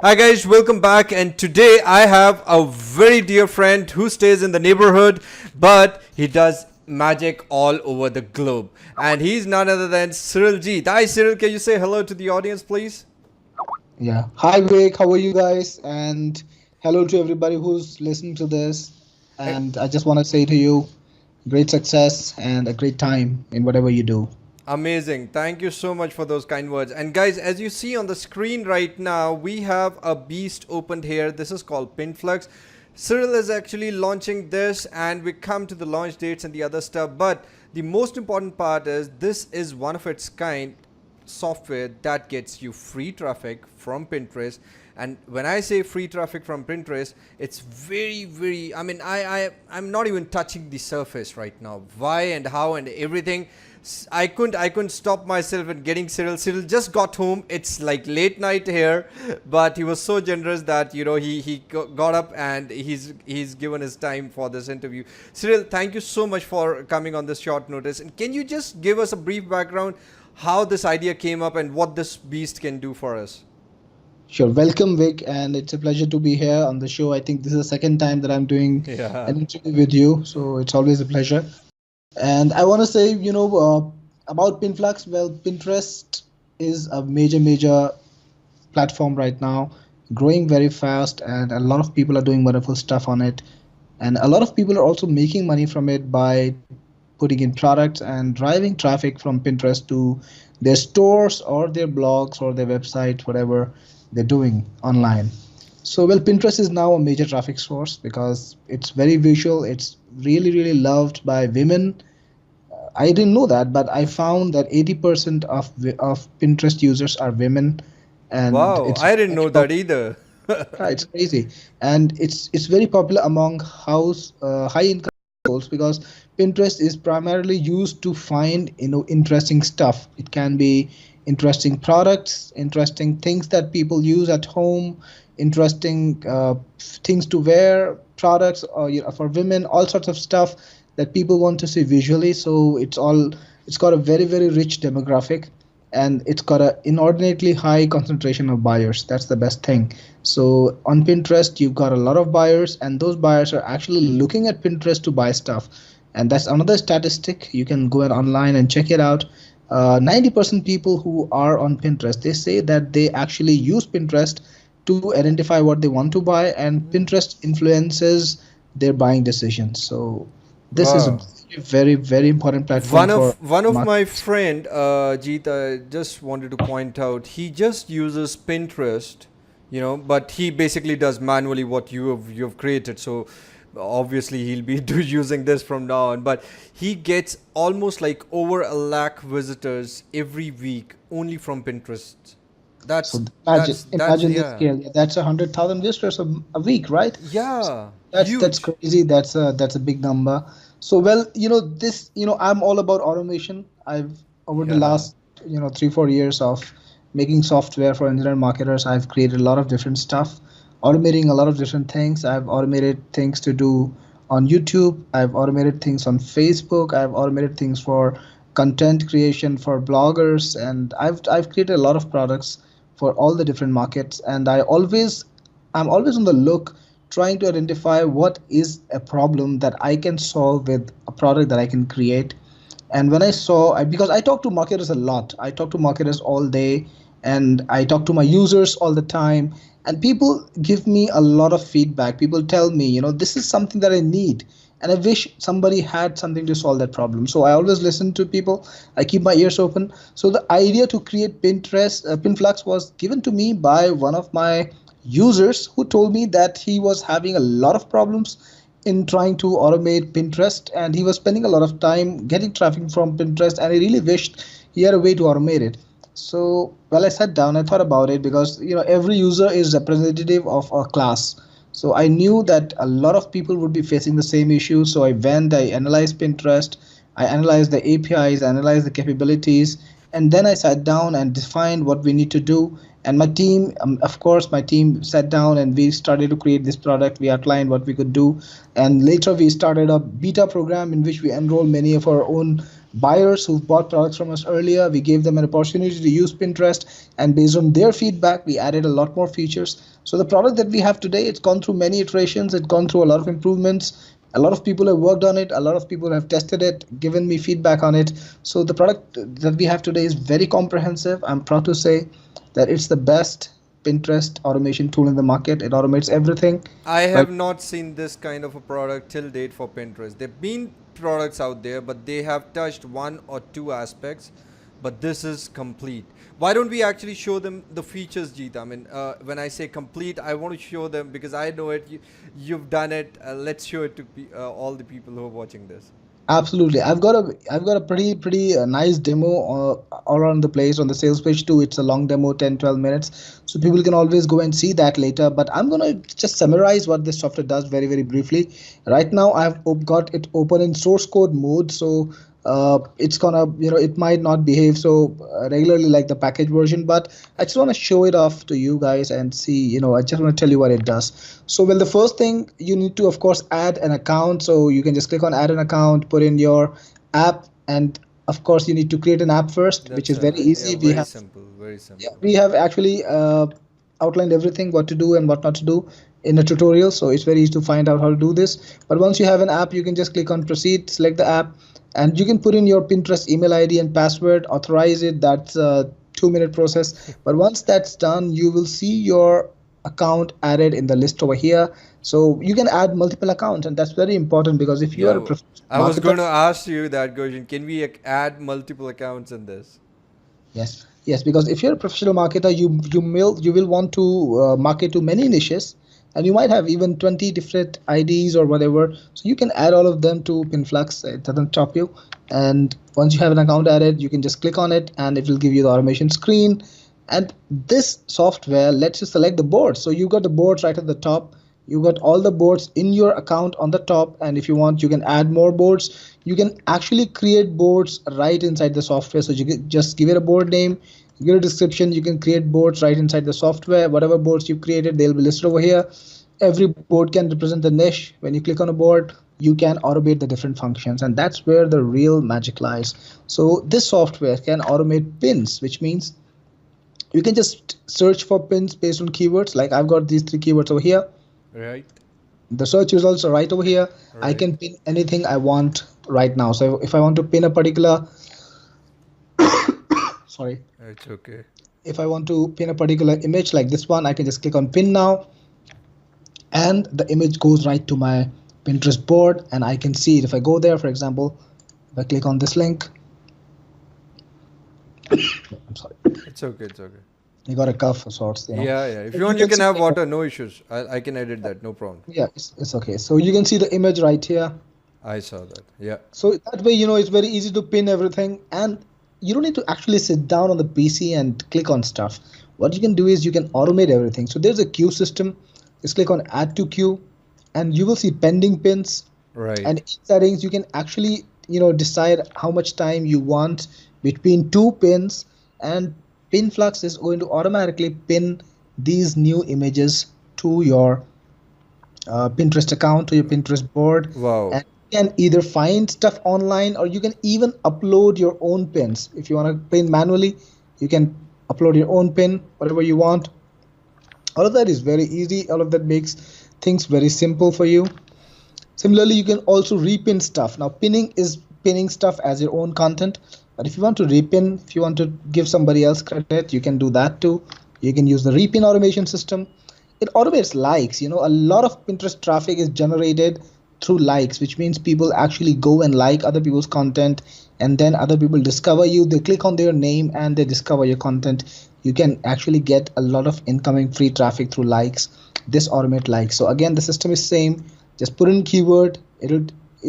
Hi guys, welcome back. And today I have a very dear friend who stays in the neighborhood, but he does magic all over the globe. And he's none other than Cyril Jeet. Hi Cyril, can you say hello to the audience, please? Yeah. Hi, Vic. How are you guys? And hello to everybody who's listening to this. Eh, And I just want to say to you, great success and a great time in whatever you do. Amazing. Thank you so much for those kind words. And guys, as you see on the screen right now, we have a beast opened here. This is called Pinflux. Cyril is actually launching this, and we come to the launch dates and the other stuff. But the most important part is this is one of its kind software that gets you free traffic from Pinterest. And when I say free traffic from Pinterest, it's very, I mean, I'm not even touching the surface right now. Why and how and everything. I couldn't stop myself and getting Cyril just got home. It's like late night here, but he was so generous that he got up and he's given his time for this interview. Cyril, thank you so much for coming on this short notice. And can you just give us a brief background how this idea came up and what this beast can do for us? Sure. Welcome, Vic. And it's a pleasure to be here on the show. I think this is the second time that I'm doing Yeah. an interview with you. So it's always a pleasure. And I want to say, about Pinflux. Well, Pinterest is a major platform right now, growing very fast, and a lot of people are doing wonderful stuff on it. And a lot of people are also making money from it by putting in products and driving traffic from Pinterest to their stores or their blogs or their website, whatever they're doing online. So, well, Pinterest is now a major traffic source because it's very visual. It's really loved by women. I didn't know that, but I found that 80% of Pinterest users are women, and Wow, it's I didn't very know that either. yeah, it's crazy, and it's very popular among high income households because Pinterest is primarily used to find interesting stuff. It can be interesting products, interesting things that people use at home, interesting things to wear, products or for women, all sorts of stuff that people want to see visually. So it's got a very rich demographic, and it's got a inordinately high concentration of buyers. That's the best thing. So on Pinterest, you've got a lot of buyers, and those buyers are actually looking at Pinterest to buy stuff. And that's another statistic. You can go online and check it out. 90% people who are on Pinterest, they say that they actually use Pinterest to identify what they want to buy, and Pinterest influences their buying decisions. So this is a Wow. very important platform One of for one of my marketers. friend, Jeet, I just wanted to point out, he just uses Pinterest, but he basically does manually what you've created. So obviously he'll be using this from now on. But he gets almost like over a lakh visitors every week only from Pinterest. That's So that's that's imagine the yeah, scale. Yeah, that's 100,000 visitors a week, right? yeah, That's huge. crazy. That's a big number. So well, I'm all about automation. I've over the Yeah. last 3-4 years of making software for internet marketers, I've created a lot of different stuff, automating a lot of different things. I've automated things to do on YouTube. I've automated things on Facebook. I've automated things for content creation for bloggers, and I've created a lot of products for all the different markets. And I'm always on the look trying to identify what is a problem that I can solve with a product that I can create. And when because I talk to marketers a lot, I talk to marketers all day, and I talk to my users all the time, and people give me a lot of feedback. People tell me, this is something that I need, and I wish somebody had something to solve that problem. So I always listen to people. I keep my ears open. So the idea to create Pinflux was given to me by one of my users who told me that he was having a lot of problems in trying to automate Pinterest, and he was spending a lot of time getting traffic from Pinterest, and he really wished he had a way to automate it. So, well, I sat down, I thought about it because every user is representative of a class. So I knew that a lot of people would be facing the same issue. So I analyzed Pinterest, I analyzed the APIs, analyzed the capabilities, and then I sat down and defined what we need to do. And my team, of course, my team sat down and we started to create this product. We outlined what we could do, and later we started a beta program in which we enrolled many of our own buyers who bought products from us earlier. We gave them an opportunity to use Pinterest, and based on their feedback, we added a lot more features. So the product that we have today, it's gone through many iterations. It's gone through a lot of improvements. A lot of people have worked on it. A lot of people have tested it, given me feedback on it. So the product that we have today is very comprehensive. I'm proud to say that it's the best Pinterest automation tool in the market. It automates everything. I Right. have not seen this kind of a product till date for Pinterest. There've been products out there, but they have touched one or two aspects. But this is complete. Why don't we actually show them the features, Jeet? I mean, when I say complete, I want to show them because I know it. You've done it. Let's show it to all the people who are watching this. Absolutely. I've got a pretty nice demo all around the place on the sales page too. It's a long demo, 10-12 minutes. So people can always go and see that later. But I'm gonna just summarize what this software does very briefly. Right now I've got it open in source code mode. So it's gonna, it might not behave so regularly like the package version, but I just want to show it off to you guys and see, I just want to tell you what it does. So, well, the first thing you need to, of course, add an account. So you can just click on add an account, put in your app, and of course you need to create an app first, which is very easy. Yeah, very simple, very Yeah, simple. we have actually outlined everything, what to do and what not to do in a tutorial. So it's very easy to find out how to do this. But once you have an app, you can just click on proceed, select the app, and you can put in your Pinterest email ID and password, authorize it. That's a 2-minute process. But once that's done, you will see your account added in the list over here. So you can add multiple accounts, and that's very important because if you are a Yeah, professional I was going to marketer, ask you that question. Can we add multiple accounts in this? yes, because if you're a professional marketer, you will want to market to many niches, and you might have even 20 different IDs or whatever. So you can add all of them to Pinflux. It doesn't stop you. And once you have an account added, you can just click on it, and it will give you the automation screen. And this software lets you select the boards. So you got the boards right at the top. You got all the boards in your account on the top, and if you want, you can add more boards. You can actually create boards right inside the software. So you can just give it a board name, give it a description. You can create boards right inside the software. Whatever boards you created, they'll be listed over here. Every board can represent the niche. When you click on a board, you can automate the different functions, and that's where the real magic lies. So this software can automate pins, which means you can just search for pins based on keywords. Like I've got these 3 keywords over here. Right, The search results are right over here. I right. can pin anything I want right now. So if I want to pin a particular, sorry, It's okay. if I want to pin a particular image like this one, I can just click on pin now, and the image goes right to my Pinterest board, and I can see it. If I go there, for example, if I click on this link, I'm sorry, It's okay. It's okay. you got a cough of sorts, Yeah. If So you want, you can see have the- water. No issues. I can edit that. No problem. Yeah, it's okay. So you can see the image right here. I saw that. Yeah. So that way, it's very easy to pin everything, and you don't need to actually sit down on the PC and click on stuff. What you can do is you can automate everything. So there's a queue system. Just click on add to queue, and you will see pending pins. Right. And in settings, you can actually, decide how much time you want between 2 pins, and Pinflux is going to automatically pin these new images to your Pinterest account, to your Pinterest board. Wow. And you can either find stuff online, or you can even upload your own pins. If you want to pin manually, you can upload your own pin, whatever you want. All of that is very easy. All of that makes things very simple for you. Similarly, you can also repin stuff. Now, pinning is pinning stuff as your own content. But if you want to repin, if you want to give somebody else credit, you can do that too. You can use the Repin Automation system. It automates likes. A lot of Pinterest traffic is generated through likes, which means people actually go and like other people's content, and then other people discover you. They click on their name and they discover your content. You can actually get a lot of incoming free traffic through likes. This automate likes. So again, the system is same. Just put in keyword. It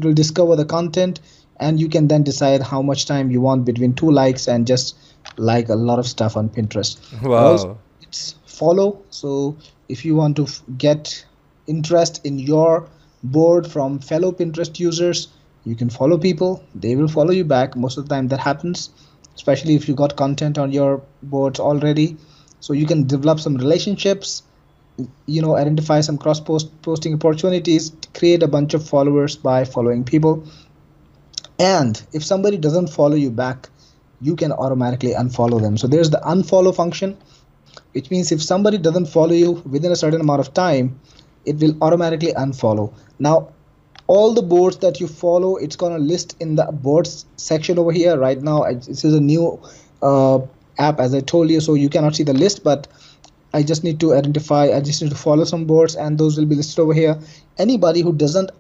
will discover the content, and you can then decide how much time you want between 2 likes and just like a lot of stuff on Pinterest. Also, Wow. it's follow. So if you want to get interest in your board from fellow Pinterest users, you can follow people. They will follow you back. Most of the time that happens, especially if you got content on your boards already. So you can develop some relationships, identify some posting opportunities, create a bunch of followers by following people. And if somebody doesn't follow you back, you can automatically unfollow them. So there's the unfollow function, which means if somebody doesn't follow you within a certain amount of time, it will automatically unfollow. Now, all the boards that you follow, it's gonna list in the boards section over here. Right now, this is a new uh, app, as I told you, so you cannot see the list, but I just need to follow some boards, and those will be listed over here. Anybody who doesn't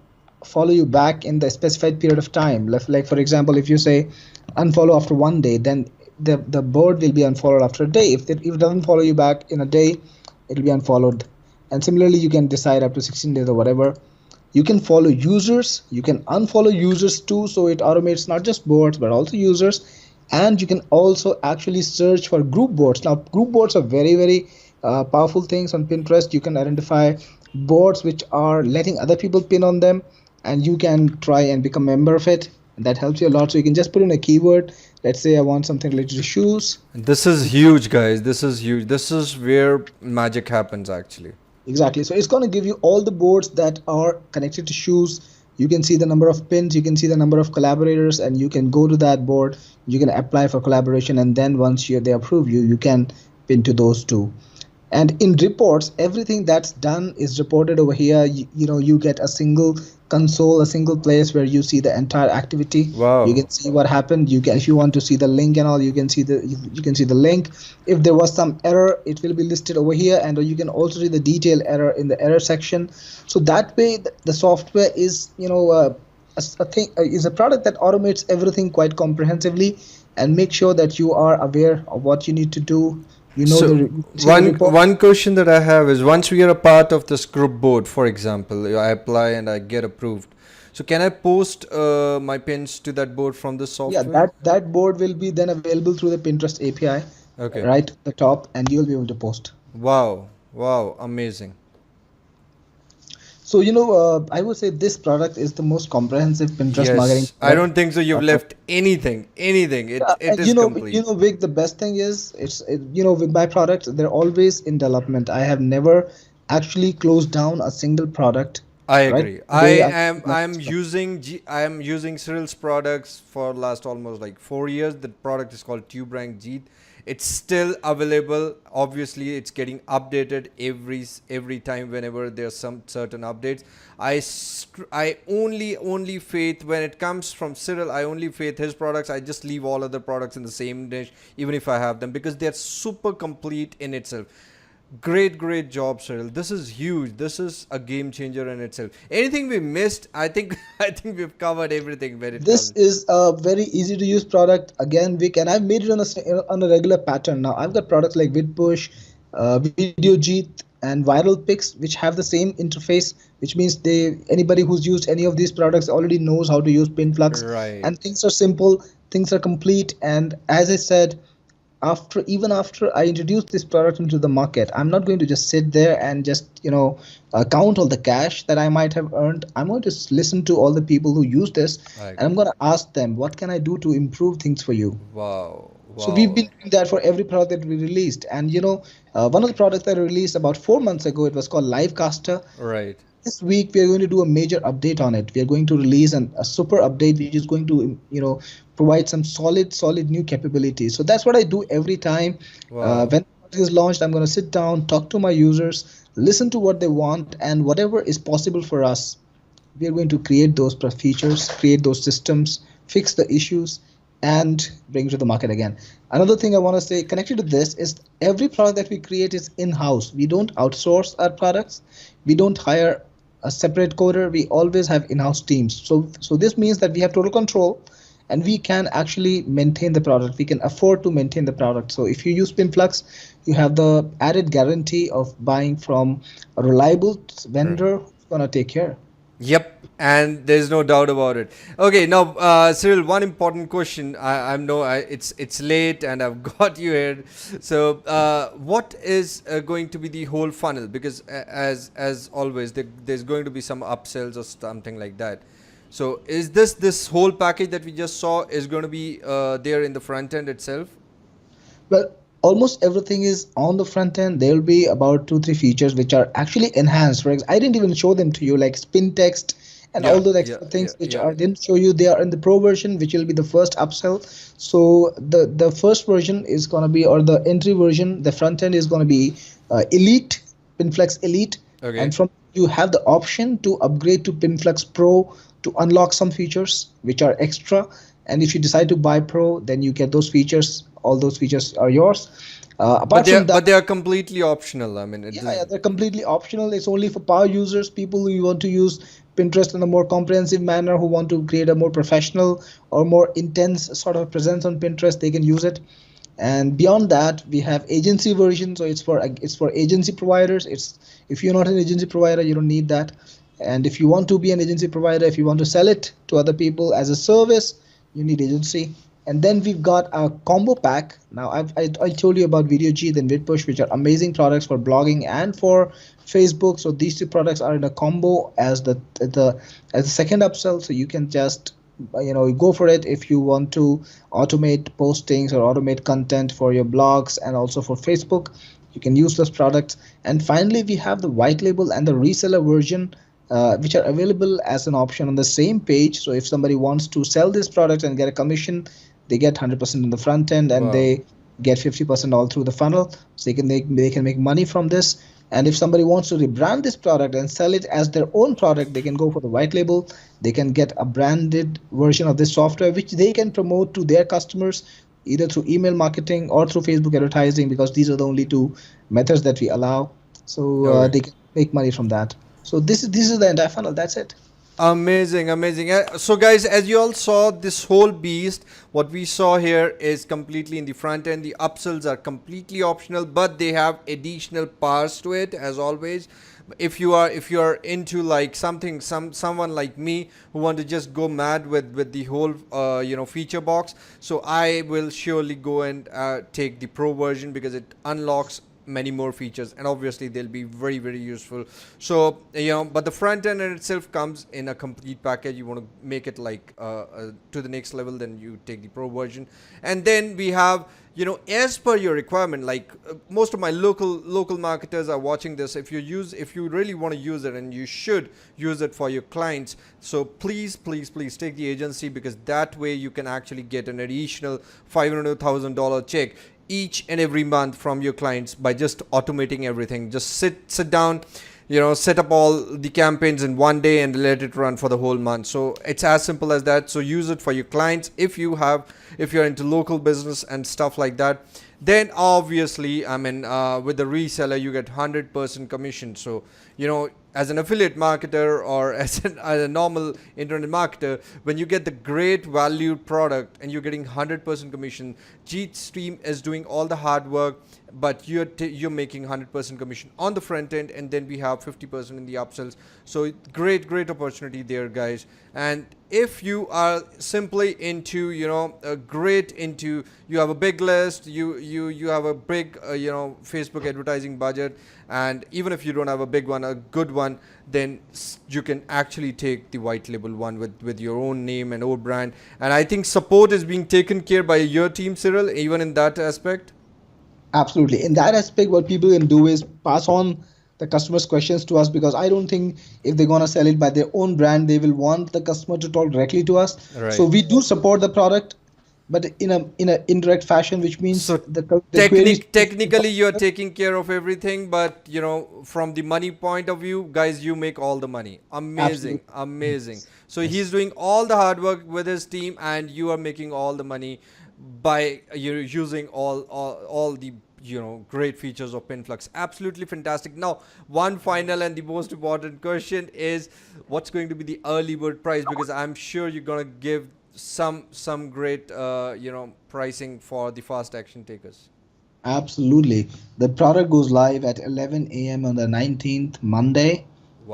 follow you back in the specified period of time, like for example, if you say unfollow after 1 day, then the board will be unfollowed after a day. If it doesn't follow you back in a day, it will be unfollowed. And similarly, you can decide up to 16 days or whatever. You can follow users, you can unfollow users too, so it automates not just boards but also users. And you can also actually search for group boards. Now, group boards are very powerful things on Pinterest. You can identify boards which are letting other people pin on them, and you can try and become a member of it. That helps you a lot. So you can just put in a keyword. Let's say I want something related to shoes. This is huge, guys. This is huge. This is where magic happens, actually. Exactly. So it's going to give you all the boards that are connected to shoes. You can see the number of pins, you can see the number of collaborators, and you can go to that board. You can apply for collaboration, and then once they approve you, you can pin to those too. And in reports, everything that's done is reported over here. You get a single console, a single place where you see the entire activity. Wow. You can see what happened. You can, if you want to see the link and all, you can see the link. If there was some error, it will be listed over here, and you can also see the detailed error in the error section. So that way, the software is is a product that automates everything quite comprehensively and make sure that you are aware of what you need to do. So one question that I have is, once we are a part of this group board, for example, I apply and I get approved. So can I post my pins to that board from the software? Yeah, that board will be then available through the Pinterest API. Okay. Right at the top, and you'll be able to post. Wow, amazing. So I would say this product is the most comprehensive Pinterest marketing. Yes, I don't think so. You've left anything. It is complete. Vic, the best thing is with my products, they're always in development. I have never actually closed down a single product. I agree. I am using Cyril's products for last almost like 4 years. The product is called Jeet. It's still available. Obviously, it's getting updated every time whenever there's some certain updates. I only faith when it comes from Cyril. I only faith his products. I just leave all other products in the same dish, even if I have them, because they're super complete in itself. Great job, Cyril. This is huge. This is a game changer in itself. Anything we missed? I think we've covered everything. This is a very easy to use product. Again, Vic, and I've made it on a regular pattern. Now I've got products like VidPush, Video Jeet, and Viral Picks, which have the same interface, which means anybody who's used any of these products already knows how to use Pinflux. Right. And things are simple, things are complete, and as I said, even after I introduce this product into the market, I'm not going to just sit there and just count all the cash that I might have earned. I'm going to listen to all the people who use this, and I'm going to ask them, what can I do to improve things for you? Wow. So we've been doing that for every product that we released. And one of the products that I released about 4 months ago, it was called Livecaster. Right. This week we are going to do a major update on it. We are going to release a super update which is going to provide some solid new capabilities. So that's what I do every time. Wow. When it is launched, I'm going to sit down, talk to my users, listen to what they want, and whatever is possible for us, we are going to create those features, create those systems, fix the issues, and bring it to the market again. Another thing I want to say connected to this is every product that we create is in-house. We don't outsource our products. We don't hire a separate coder. We always have in-house teams. So this means that we have total control, and we can actually maintain the product. We can afford to maintain the product. So if you use Pinflux, you have the added guarantee of buying from a reliable vendor who's gonna take care. Yep, and there's no doubt about it. Okay, now Cyril, one important question. I know it's late and I've got you here. So what is going to be the whole funnel? Because as always, there's going to be some upsells or something like that. So is this whole package that we just saw is going to be there in the front end itself? Well, almost everything is on the front end. There will be about 2-3 features which are actually enhanced. For example, I didn't even show them to you, like spin text and all Yeah, those yeah, extra yeah, things which yeah. are didn't show you, they are in the pro version, which will be the first upsell. So the first version is going to be, or the entry version, the front end is going to be elite, Pinflux elite. And Okay. from you have the option to upgrade to Pinflux Pro to unlock some features which are extra. And if you decide to buy Pro, then you get those features. All those features are yours. But Apart from that, they are completely optional. I mean, it yeah, is. they're completely optional. It's only for power users, people who want to use Pinterest in a more comprehensive manner, who want to create a more professional or more intense sort of presence on Pinterest, they can use it. And beyond that, we have agency version, so it's for agency providers. It's If you're not an agency provider, you don't need that. And if you want to be an agency provider, if you want to sell it to other people as a service, you need agency. And then we've got a combo pack. Now I told you about Video Jeet and VidPush, which are amazing products for blogging and for Facebook. So these two products are in a combo as the second upsell. So you can just go for it if you want to automate postings or automate content for your blogs and also for Facebook. You can use those products. And finally, we have the white label and the reseller version, which are available as an option on the same page. So if somebody wants to sell this product and get a commission, they get 100% in the front end, and Wow. they get 50% all through the funnel. So they can make money from this. And if somebody wants to rebrand this product and sell it as their own product, they can go for the white label. They can get a branded version of this software, which they can promote to their customers either through email marketing or through Facebook advertising, because these are the only two methods that we allow. So Okay. they can make money from that. So this is the entire funnel. That's it. Amazing, amazing. So, guys, as you all saw, this whole beast, what we saw here is completely in the front end. The upsells are completely optional, but they have additional powers to it, as always. If you are into like someone like me who want to just go mad with the whole feature box, so I will surely go and take the pro version because it unlocks many more features, and obviously they'll be very very useful. So but the front end in itself comes in a complete package. You want to make it like to the next level, then you take the pro version. And then we have, as per your requirement, like most of my local marketers are watching this. If you really want to use it, and you should use it for your clients, so please take the agency, because that way you can actually get an additional $500,000 check each and every month from your clients by just automating everything. Just sit down, set up all the campaigns in one day and let it run for the whole month. So it's as simple as that. So use it for your clients. If you're into local business and stuff like that, then obviously, I mean, with the reseller you get 100% commission. So as an affiliate marketer or as a normal internet marketer, when you get the great valued product and you're getting 100% commission, Jeet Stream is doing all the hard work, but you're making 100% commission on the front end, and then we have 50% in the upsells. So great opportunity there, guys. And if you are simply into you have a big list, you have a big Facebook advertising budget, and even if you don't have a big one, a good one, then you can actually take the white label one with your own name and own brand. And I think support is being taken care by your team, Cyril, even in that aspect. Absolutely. In that aspect, what people can do is pass on the customer's questions to us, because I don't think if they're gonna sell it by their own brand, they will want the customer to talk directly to us. So Right. we do support the product, but in a indirect fashion, which means So the queries. technically you're taking care of everything, but from the money point of view, guys, you make all the money. Amazing, Absolutely. amazing. Yes. So he's Yes. doing all the hard work with his team, and you are making all the money by using all the great features of Pinflux. Absolutely fantastic. Now, one final and the most important question is, what's going to be the early bird price? Because I'm sure you're gonna give some great pricing for the fast action takers. Absolutely. The product goes live at 11 a.m. on the 19th, Monday,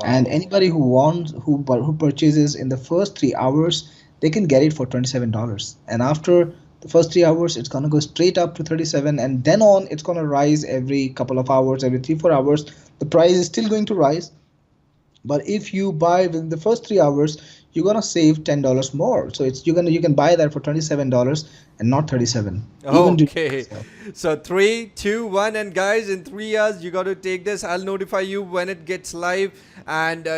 and Wow. anybody who purchases in the first 3 hours, they can get it for $27. And after the first 3 hours, it's gonna go straight up to 37, and then on, it's gonna rise every couple of hours, every 3 4 hours. The price is still going to rise, but if you buy within the first 3 hours, you're gonna save $10 more. So it's you can buy that for $27 and not 37. Even do Okay, so 3, 2, 1, and guys, in 3 hours you got to take this. I'll notify you when it gets live, and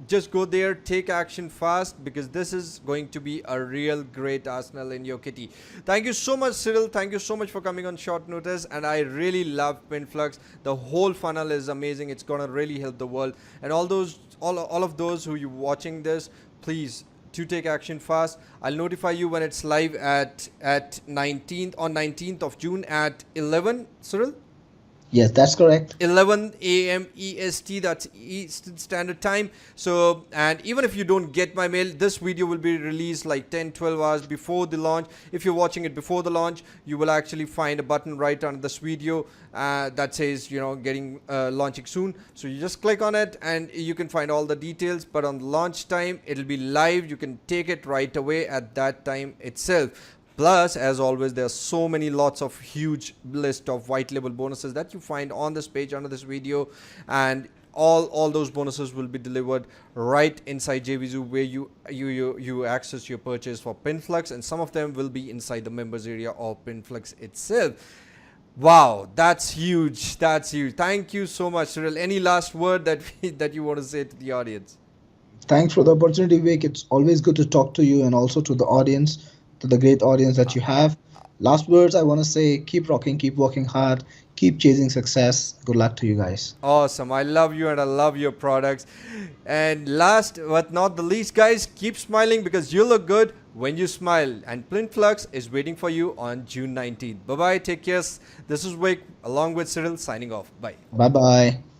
just go there, take action fast, because this is going to be a real great arsenal in your kitty. Thank you so much, Cyril. Thank you so much for coming on short notice, and I really love Pinflux. The whole funnel is amazing. It's gonna really help the world, and all of those who you watching this, please to take action fast. I'll notify you when it's live at 19th of June at 11, Cyril? Yes, that's correct. 11 a.m. EST, that's Eastern Standard Time. So, and even if you don't get my mail, this video will be released like 10-12 hours before the launch. If you're watching it before the launch, you will actually find a button right under this video that says, getting launching soon. So you just click on it and you can find all the details. But on launch time, it'll be live. You can take it right away at that time itself. Plus, as always, there are so many lots of huge list of white label bonuses that you find on this page under this video, and all those bonuses will be delivered right inside JVZoo, where you access your purchase for Pinflux, and some of them will be inside the members area of Pinflux itself. Wow, that's huge. That's huge. Thank you so much, Cyril. Any last word that you want to say to the audience? Thanks for the opportunity, Vic. It's always good to talk to you and also to the audience, to the great audience that you have. Last words I want to say, keep rocking, keep working hard, keep chasing success. Good luck to you guys. Awesome. I love you and I love your products. And last but not the least, guys, keep smiling, because you look good when you smile. And Pinflux is waiting for you on June 19th. Bye-bye. Take care. This is Vic along with Cyril signing off. Bye. Bye-bye.